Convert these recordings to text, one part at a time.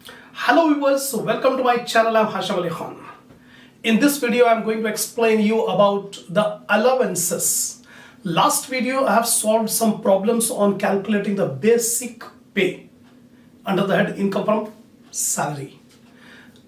Hello viewers, welcome to my channel. I'm Hasham. In this video, I'm going to explain you about the allowances. Last video, I have solved some problems on calculating the basic pay under the head income from salary.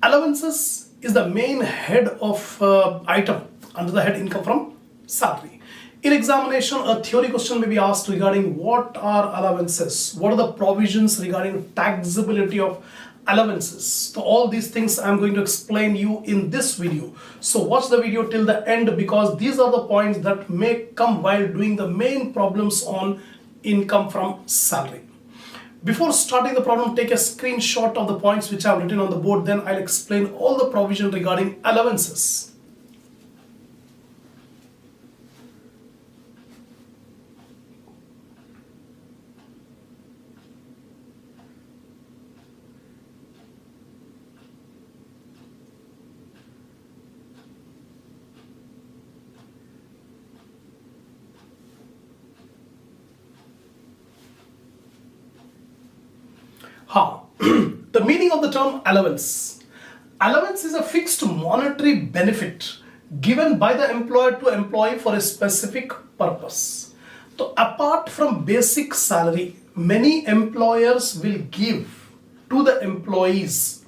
Allowances is the main head of item under the head income from salary. In examination, a theory question may be asked regarding what are allowances, what are the provisions regarding taxability of allowances. So all these things I'm going to explain you in this video. So watch the video till the end because these are the points that may come while doing the main problems on income from salary. Before starting the problem, take a screenshot of the points which I have written on the board, then I'll explain all the provision regarding allowances. The meaning of the term allowance. Allowance is a fixed monetary benefit given by the employer to employee for a specific purpose. So apart from basic salary, many employers will give to the employees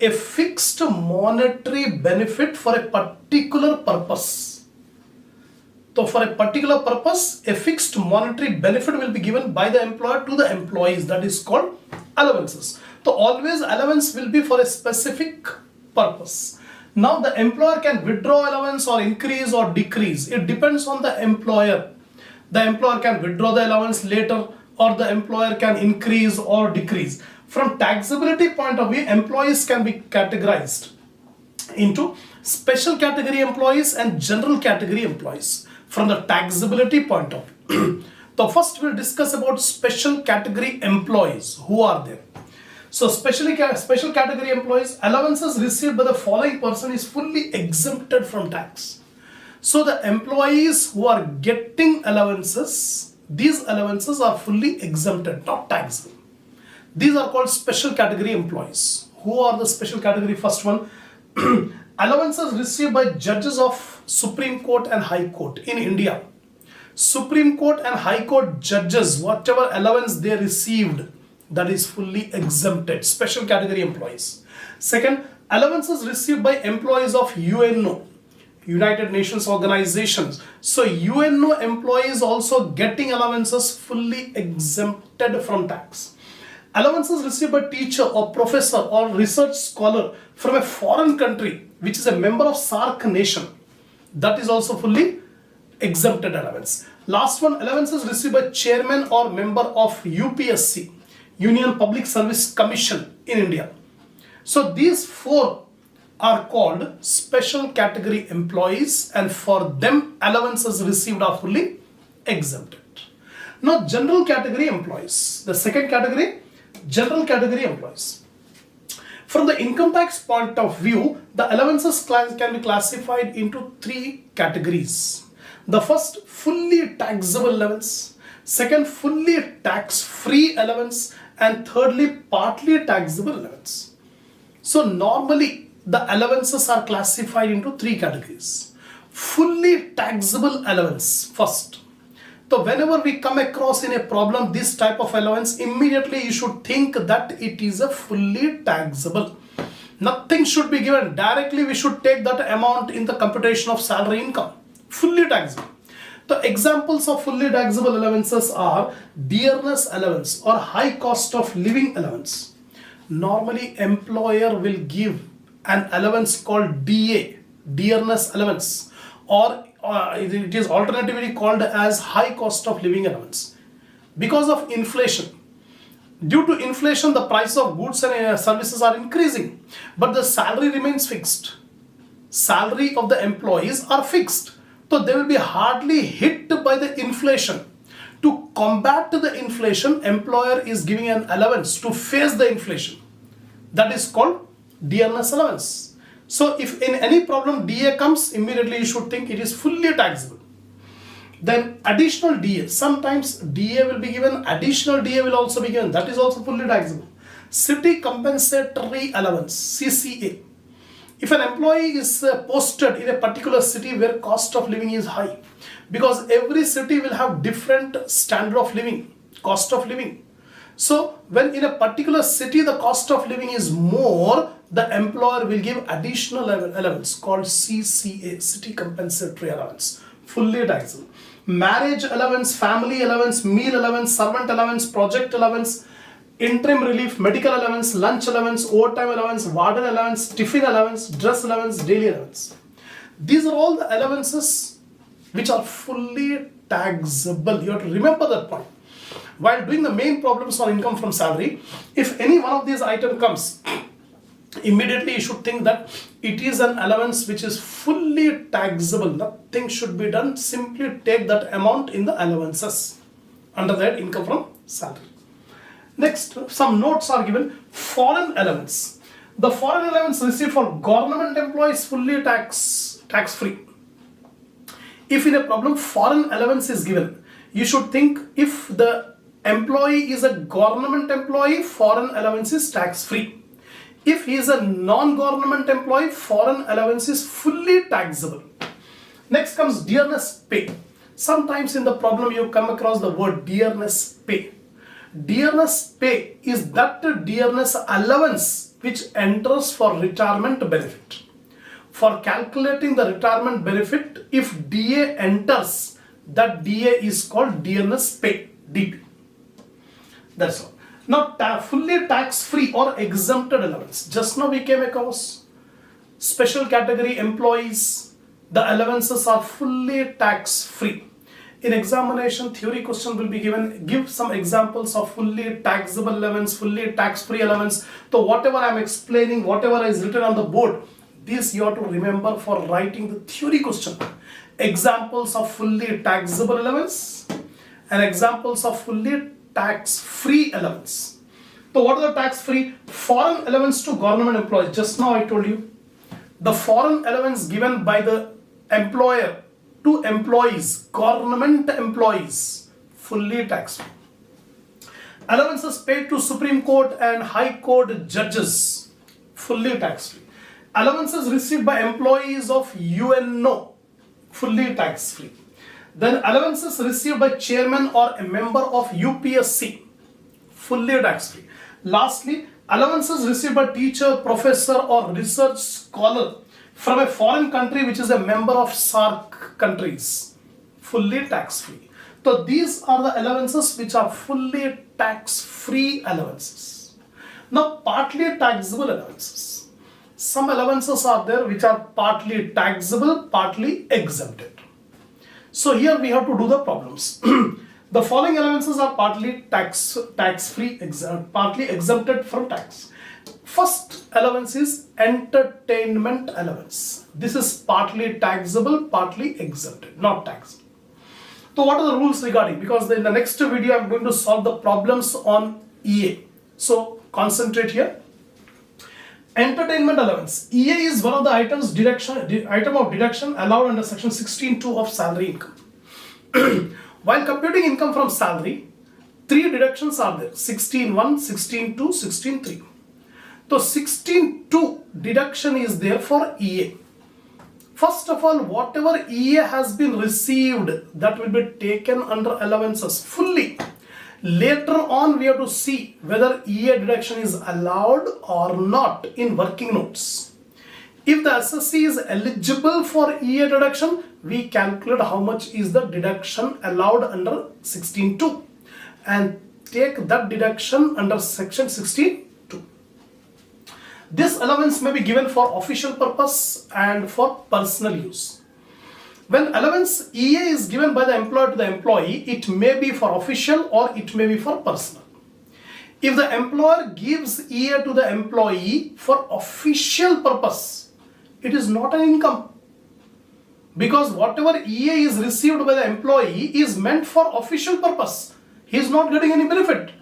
a fixed monetary benefit for a particular purpose. So for a particular purpose, a fixed monetary benefit will be given by the employer to the employees. That is called allowances. So always allowance will be for a specific purpose. Now the employer can withdraw allowance or increase or decrease. It depends on the employer. The employer can withdraw the allowance later or the employer can increase or decrease. From taxability point of view, employees can be categorized into special category employees and general category employees. From the taxability point of view. So first we'll discuss about special category employees. Who are there? So special category employees, allowances received by the following person is fully exempted from tax. So the employees who are getting allowances, these allowances are fully exempted, not taxable. These are called special category employees. Who are the special category? First one, allowances received by judges of Supreme Court and High Court in India. Supreme Court and High Court judges, whatever allowance they received, that is fully exempted. Special category employees. Second, allowances received by employees of UNO, United Nations organizations. So UNO employees also getting allowances fully exempted from tax. Allowances received by teacher or professor or research scholar from a foreign country which is a member of SAARC nation, that is also fully exempted allowance. Last one, allowances received by chairman or member of UPSC, Union Public Service Commission in India. So these four are called special category employees and for them allowances received are fully exempted. Now general category employees. The second category, general category employees. From the income tax point of view, the allowances can be classified into three categories. The first, fully taxable allowance. Second, fully tax-free allowance. And thirdly, partly taxable allowance. So normally, the allowances are classified into three categories. Fully taxable allowance first. So whenever we come across in a problem this type of allowance, immediately you should think that it is a fully taxable. Nothing should be given. Directly we should take that amount in the computation of salary income. Fully taxable. The examples of fully taxable allowances are dearness allowance or high cost of living allowance. Normally employer will give an allowance called DA, dearness allowance, or it is alternatively called as high cost of living allowance. Because of inflation, due to inflation the price of goods and services are increasing, but the salary remains fixed. Salary of the employees are fixed. So they will be hardly hit by the inflation. To combat the inflation, employer is giving an allowance to face the inflation. That is called dearness allowance. So if in any problem DA comes, immediately you should think it is fully taxable. Then additional DA, sometimes DA will be given, additional DA will also be given, that is also fully taxable. City Compensatory Allowance, CCA. If an employee is posted in a particular city where cost of living is high, because every city will have different standard of living, cost of living. So when in a particular city the cost of living is more, the employer will give additional allowance called CCA, City Compensatory Allowance, fully taxable. Marriage allowance, family allowance, meal allowance, servant allowance, project allowance, interim relief, medical allowance, lunch allowance, overtime allowance, warden allowance, tiffin allowance, dress allowance, daily allowance. These are all the allowances which are fully taxable. You have to remember that point. While doing the main problems on income from salary, if any one of these items comes, immediately you should think that it is an allowance which is fully taxable. Nothing should be done. Simply take that amount in the allowances under that income from salary. Next, some notes are given. Foreign allowance. The foreign allowance received for government employees fully tax free. If in a problem foreign allowance is given, you should think if the employee is a government employee, foreign allowance is tax free. If he is a non-government employee, foreign allowance is fully taxable. Next comes dearness pay. Sometimes in the problem you come across the word dearness pay. Dearness pay is that dearness allowance which enters for retirement benefit. For calculating the retirement benefit, if DA enters, that DA is called dearness pay, DP. That's all. Now, fully tax-free or exempted allowance. Just now we came across special category employees. The allowances are fully tax-free. In examination, theory question will be given. Give some examples of fully taxable allowance, fully tax-free allowance. So whatever I am explaining, whatever is written on the board, this you have to remember for writing the theory question. Examples of fully taxable allowance and examples of fully tax-free allowance. So what are the tax-free? Foreign allowance to government employees. Just now I told you. The foreign allowance given by the employer to employees, government employees, fully tax-free. Allowances paid to Supreme Court and High Court judges, fully tax-free. Allowances received by employees of UNO, fully tax-free. Then allowances received by chairman or a member of UPSC, fully tax-free. Lastly, allowances received by teacher, professor or research scholar from a foreign country which is a member of SAARC countries, fully tax-free. So these are the allowances which are fully tax-free allowances. Now partly taxable allowances. Some allowances are there which are partly taxable, partly exempted. So here we have to do the problems. The following allowances are partly tax-free, partly exempted from tax. First allowance is entertainment allowance. This is partly taxable, partly exempted, not taxable. So what are the rules regarding? Because in the next video I am going to solve the problems on EA. So concentrate here. Entertainment allowance. EA is one of the item of deduction allowed under section 16(2) of salary income. While computing income from salary, three deductions are there: 16(1), 16(2), 16(3). So 16(2) deduction is there for EA. First of all, whatever EA has been received, that will be taken under allowances fully. Later on, we have to see whether EA deduction is allowed or not in working notes. If the assessee is eligible for EA deduction, we calculate how much is the deduction allowed under 16(2) and take that deduction under section 16(2). This allowance may be given for official purpose and for personal use. When allowance EA is given by the employer to the employee, it may be for official or it may be for personal. If the employer gives EA to the employee for official purpose, it is not an income. Because whatever EA is received by the employee is meant for official purpose. He is not getting any benefit.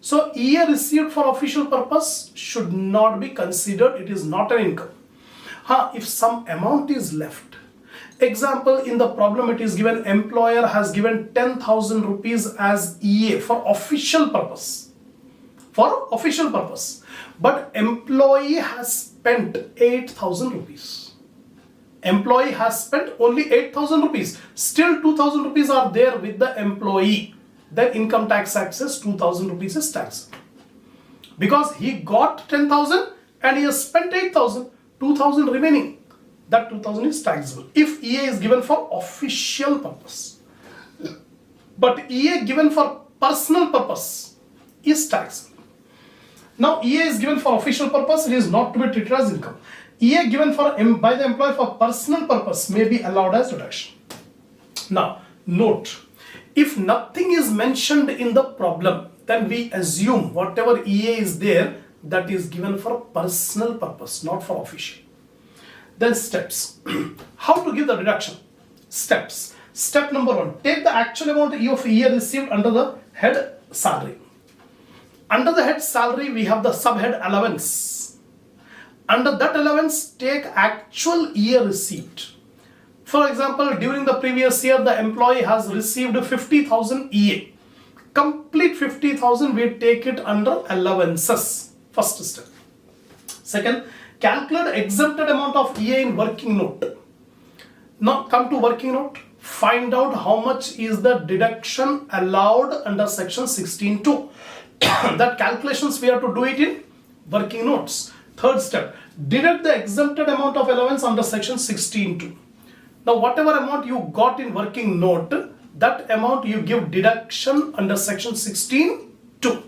So EA received for official purpose should not be considered. It is not an income. If some amount is left, example, in the problem it is given employer has given 10,000 rupees as EA for official purpose. for official purpose. But employee has spent 8,000 rupees. Employee has spent only 8,000 rupees. Still 2,000 rupees are there with the employee. Then Income Tax Act says 2,000 rupees is taxable. Because he got 10,000 and he has spent 8,000, 2,000 remaining. That 2,000 is taxable if EA is given for official purpose. But EA given for personal purpose is taxable. Now EA is given for official purpose, it is not to be treated as income. EA given by the employer for personal purpose may be allowed as deduction. Now note, if nothing is mentioned in the problem, then we assume whatever EA is there, that is given for personal purpose, not for official. Then steps. How to give the deduction? Steps. Step number 1. Take the actual amount of EA received under the head salary. Under the head salary, we have the subhead allowance. Under that allowance, take actual year received. For example, during the previous year, the employee has received 50,000 EA. Complete 50,000, we take it under allowances. First step. Second, calculate exempted amount of EA in working note. Now come to working note. Find out how much is the deduction allowed under section 16(2). That calculations we have to do it in working notes. Third step, deduct the exempted amount of allowance under section 16(2). Now whatever amount you got in working note, that amount you give deduction under section 16(2).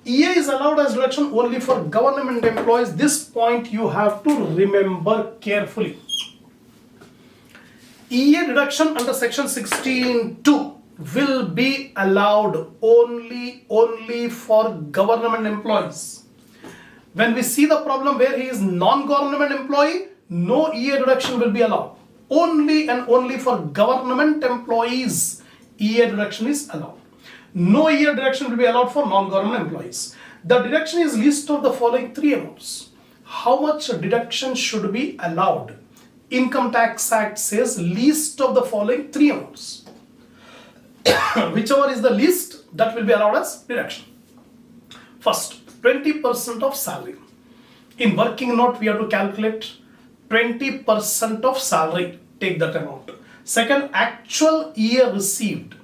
EA is allowed as deduction only for government employees. This point you have to remember carefully. EA deduction under section 16(2) will be allowed only for government employees. When we see the problem where he is non-government employee, no EA deduction will be allowed. Only and only for government employees, EA deduction is allowed. No EA deduction will be allowed for non-government employees. The deduction is list of the following three amounts. How much deduction should be allowed? Income Tax Act says list of the following three amounts. Whichever is the least, that will be allowed as deduction. First, 20% of salary. In working note, we have to calculate 20% of salary. Take that amount. Second, actual year received.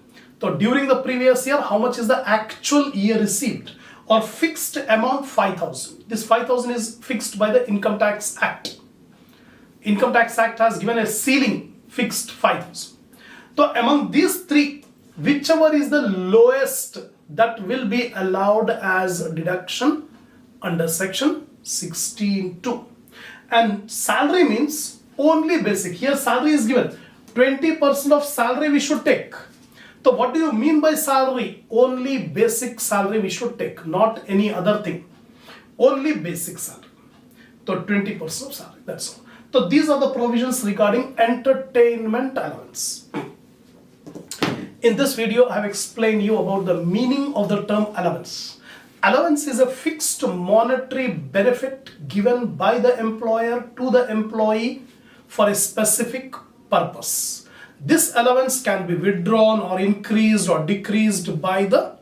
So during the previous year, how much is the actual year received? Or fixed amount 5,000. This 5,000 is fixed by the Income Tax Act. Income Tax Act has given a ceiling fixed 5,000. So among these three, whichever is the lowest, that will be allowed as deduction under section 16(2). And salary means only basic. Here salary is given. 20% of salary we should take. So what do you mean by salary? Only basic salary we should take, not any other thing. Only basic salary. So 20% of salary, that's all. So these are the provisions regarding entertainment allowance. In this video, I have explained you about the meaning of the term allowance. Allowance is a fixed monetary benefit given by the employer to the employee for a specific purpose. This allowance can be withdrawn or increased or decreased by the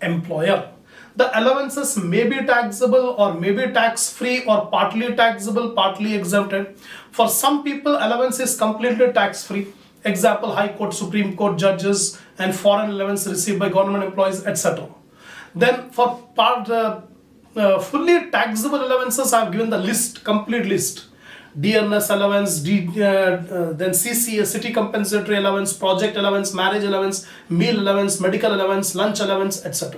employer. The allowances may be taxable or may be tax-free or partly taxable, partly exempted. For some people, allowance is completely tax-free. Example, High Court, Supreme Court judges and foreign allowance received by government employees, etc. Then for fully taxable allowances, I have given the list, complete list. Dearness allowance, then CCA, city compensatory allowance, project allowance, marriage allowance, meal allowance, medical allowance, lunch allowance, etc.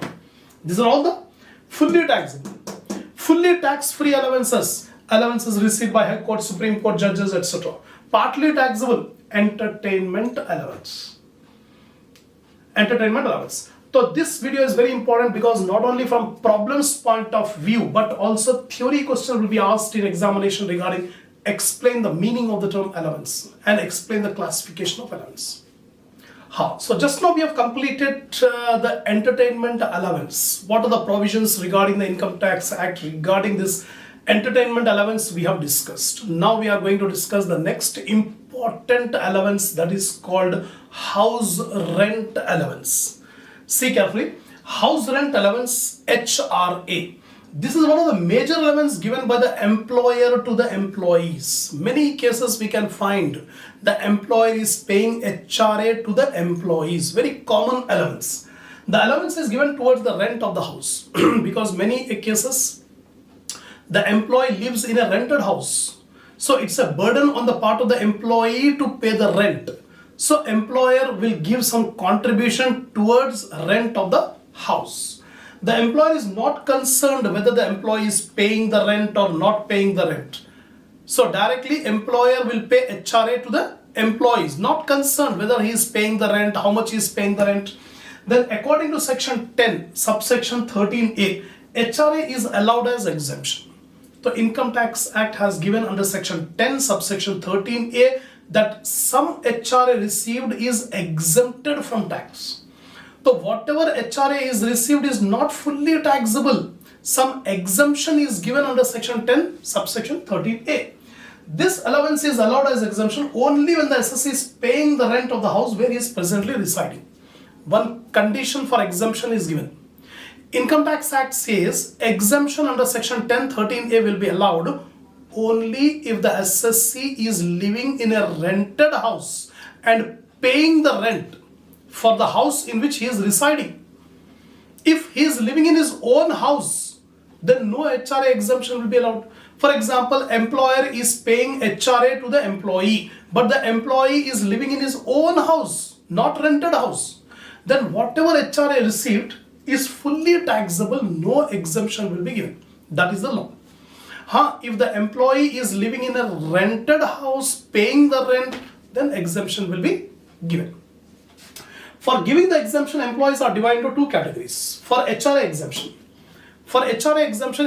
These are all the fully taxable. Fully tax-free allowances, allowances received by High Court, Supreme Court judges, etc. Partly taxable, entertainment allowance. Entertainment allowance. So this video is very important because not only from problems point of view, but also theory question will be asked in examination regarding explain the meaning of the term allowance and explain the classification of allowance. How? So just now we have completed the entertainment allowance. What are the provisions regarding the Income Tax Act regarding this entertainment allowance we have discussed. Now we are going to discuss the next important allowance, that is called house rent allowance. See carefully. House rent allowance, HRA. This is one of the major allowance given by the employer to the employees. Many cases we can find the employer is paying HRA to the employees. Very common allowance. The allowance is given towards the rent of the house because many cases the employee lives in a rented house. So it's a burden on the part of the employee to pay the rent. So employer will give some contribution towards rent of the house. The employer is not concerned whether the employee is paying the rent or not paying the rent. So directly employer will pay HRA to the employees, not concerned whether he is paying the rent, how much he is paying the rent. Then according to section 10, subsection 13A, HRA is allowed as exemption. The Income Tax Act has given under section 10, subsection 13A that some HRA received is exempted from tax. So whatever HRA is received is not fully taxable. Some exemption is given under section 10, subsection 13A. This allowance is allowed as exemption only when the assessee is paying the rent of the house where he is presently residing. One condition for exemption is given. Income Tax Act says exemption under section 10, 13A will be allowed only if the assessee is living in a rented house and paying the rent for the house in which he is residing. If he is living in his own house, then no HRA exemption will be allowed. For example, employer is paying HRA to the employee, but the employee is living in his own house, not rented house. Then whatever HRA received is fully taxable, no exemption will be given. That is the law. If the employee is living in a rented house, paying the rent, then exemption will be given. For giving the exemption, employees are divided into two categories. For HRA exemption,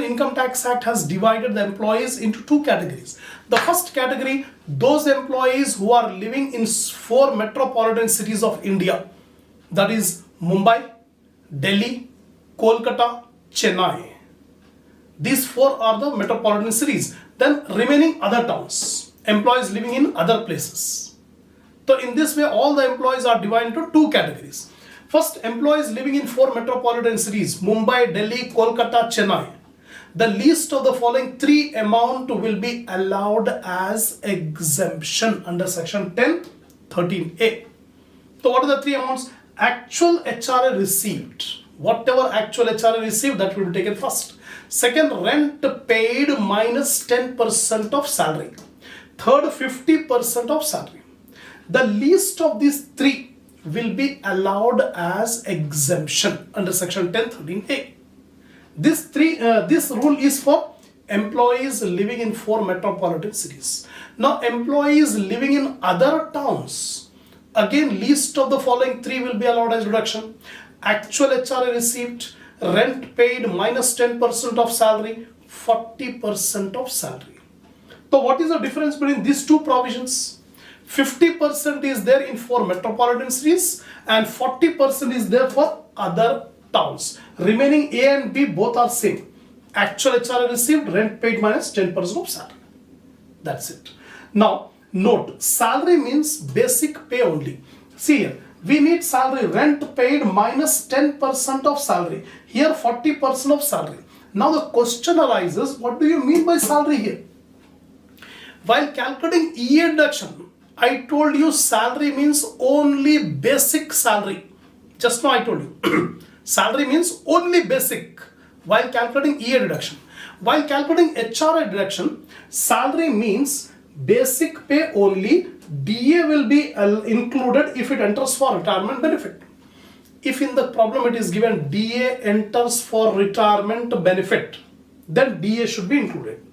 Income Tax Act has divided the employees into two categories. The first category, those employees who are living in 4 metropolitan cities of India, that is Mumbai, Delhi, Kolkata, Chennai. These 4 are the metropolitan cities. Then remaining other towns, employees living in other places. So in this way, all the employees are divided into two categories. First, employees living in 4 metropolitan cities, Mumbai, Delhi, Kolkata, Chennai. The least of the following 3 amount will be allowed as exemption under section 10, 13A. So what are the 3 amounts? Actual HRA received. Whatever actual HRA received, that will be taken first. Second, rent paid minus 10% of salary. Third, 50% of salary. The least of these 3 will be allowed as exemption under section 10, 13A. This rule is for employees living in 4 metropolitan cities. Now, employees living in other towns, again, least of the following 3 will be allowed as reduction. Actual HRA received, rent paid minus 10% of salary, 40% of salary. So what is the difference between these two provisions? 50% is there in 4 metropolitan cities and 40% is there for other towns. Remaining A and B both are same. Actual HRA received, rent paid minus 10% of salary. That's it. Now, note, salary means basic pay only. See here, we need salary, rent paid minus 10% of salary. Here 40% of salary. Now the question arises, what do you mean by salary here? While calculating EA deduction, I told you salary means only basic salary. Just now I told you. Salary means only basic while calculating EA deduction. While calculating HRA deduction, salary means basic pay only. DA will be included if it enters for retirement benefit. If in the problem it is given DA enters for retirement benefit, then DA should be included.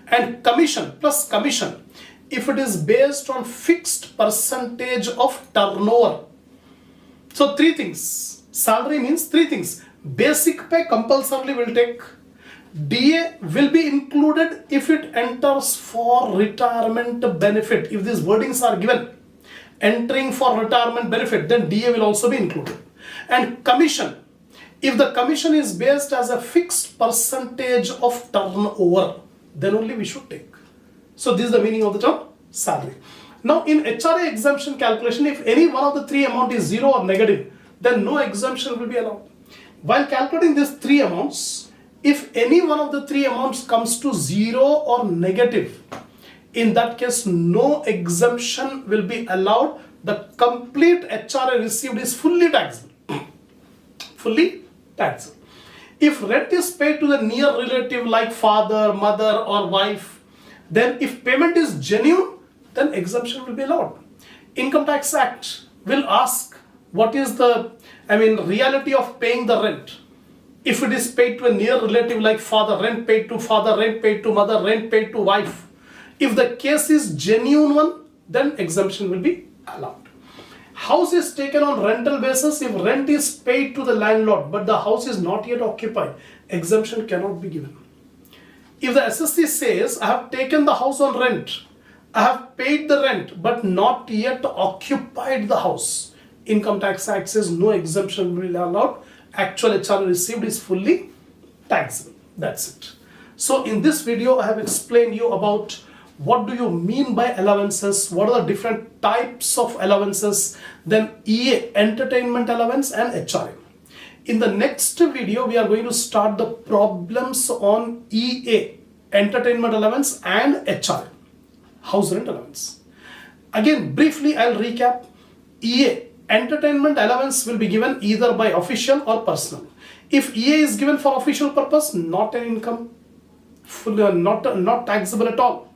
And commission plus commission, if it is based on fixed percentage of turnover. So 3 things. Salary means 3 things. Basic pay compulsorily will take. DA will be included if it enters for retirement benefit. If these wordings are given, entering for retirement benefit, then DA will also be included. And commission, if the commission is based as a fixed percentage of turnover, then only we should take. So this is the meaning of the term salary. Now in HRA exemption calculation, if any one of the 3 amount is 0 or negative, then no exemption will be allowed. While calculating these three amounts, if any one of the three amounts comes to 0 or negative, in that case no exemption will be allowed. The complete HRA received is fully taxable. Fully taxable. If rent is paid to the near relative like father, mother or wife, then if payment is genuine, then exemption will be allowed. Income Tax Act will ask what is the reality of paying the rent. If it is paid to a near relative like father, rent paid to father, rent paid to mother, rent paid to wife. If the case is genuine one, then exemption will be allowed. House is taken on rental basis. If rent is paid to the landlord but the house is not yet occupied, exemption cannot be given. If the SSC says, I have taken the house on rent, I have paid the rent but not yet occupied the house, Income Tax Act says no exemption will be allowed. Actual HRA received is fully taxable. That's it. So in this video, I have explained you about what do you mean by allowances, what are the different types of allowances, then EA, entertainment allowance, and HRA. In the next video, we are going to start the problems on EA, entertainment allowance, and HRA, house rent allowance. Again, briefly, I'll recap. EA, entertainment allowance, will be given either by official or personal. If EA is given for official purpose, not an income, not taxable at all.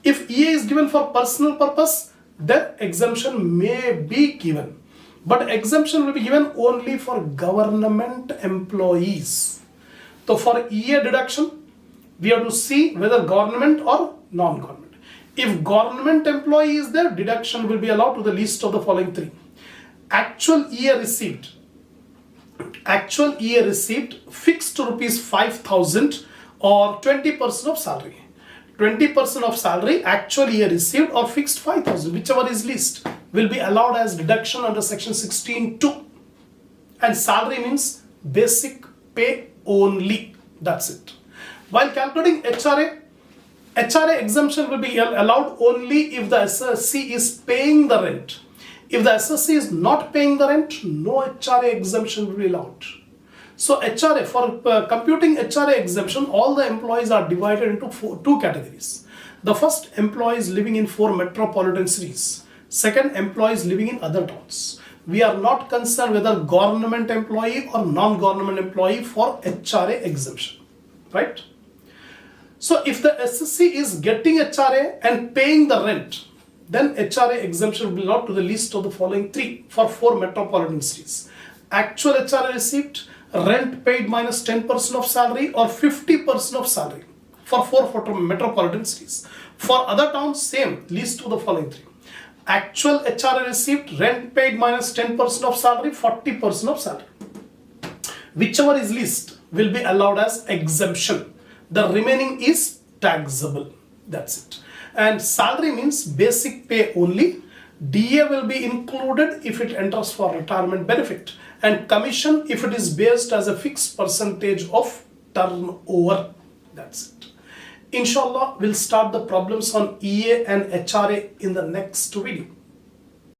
If EA is given for personal purpose, then exemption may be given. But exemption will be given only for government employees. So for EA deduction, we have to see whether government or non-government. If government employee is there, deduction will be allowed to the least of the following three. Actual EA received fixed to rupees 5,000 or 20% of salary. 20% of salary, actual year received, or fixed 5,000, whichever is least, will be allowed as deduction under section 16(2). And salary means basic pay only. That's it. While calculating HRA exemption will be allowed only if the SSC is paying the rent. If the SSC is not paying the rent, no HRA exemption will be allowed. So HRA, for computing HRA exemption, all the employees are divided into two categories. The first, employees living in 4 metropolitan cities. Second, employees living in other towns. We are not concerned whether government employee or non-government employee for HRA exemption, right? So if the SSC is getting HRA and paying the rent, then HRA exemption will be allowed to the least of the following three for 4 metropolitan cities. Actual HRA received, rent paid minus 10% of salary, or 50% of salary for 4 metropolitan cities. For other towns, same, least of the following three. Actual HRA received, rent paid minus 10% of salary, 40% of salary. Whichever is least will be allowed as exemption. The remaining is taxable. That's it. And salary means basic pay only. DA will be included if it enters for retirement benefit, and commission if it is based as a fixed percentage of turnover. That's it. Inshallah, we'll start the problems on EA and HRA in the next video.